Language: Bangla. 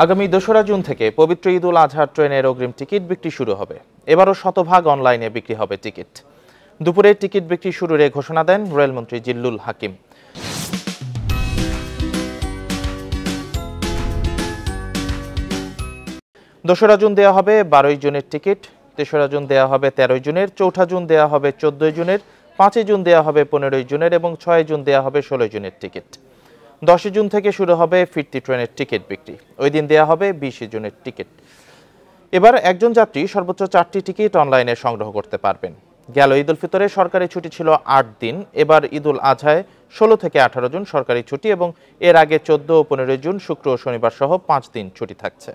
আগামী ২রা জুন থেকে পবিত্র ঈদ উল আজহার ট্রেনের অগ্রিম টিকিট বিক্রি শুরু হবে। এবারও শতভাগ অনলাইনে বিক্রি হবে টিকিট। দুপুরে টিকিট বিক্রি শুরুর ঘোষণা দেন রেলমন্ত্রী জিল্লুল হাকিম। ২রা জুন দেওয়া হবে ১২ জুনের টিকিট, ৩রা জুন দেওয়া হবে ১৩ জুনের, ৪ঠা জুন দেওয়া হবে ১৪ জুনের, ৫ জুন দেওয়া হবে ১৫ জুনের এবং ৬ জুন দেওয়া হবে ১৬ জুনের টিকিট। ১০ জুন থেকে শুরু হবে ফিরতি ট্রেনের টিকিট বিক্রি। ওই দিন দেওয়া হবে ২০ জুনের টিকিট। এবার একজন যাত্রী সর্বোচ্চ ৪টি টিকিট অনলাইনে সংগ্রহ করতে পারবেন। গেল ঈদ উল ফিতরে সরকারি ছুটি ছিল ৮ দিন। এবার ঈদ উল আজহায় ১৬ থেকে ১৮ জুন সরকারি ছুটি এবং এর আগে ১৪ ও ১৫ জুন শুক্র ও শনিবার সহ ৫ দিন ছুটি থাকছে।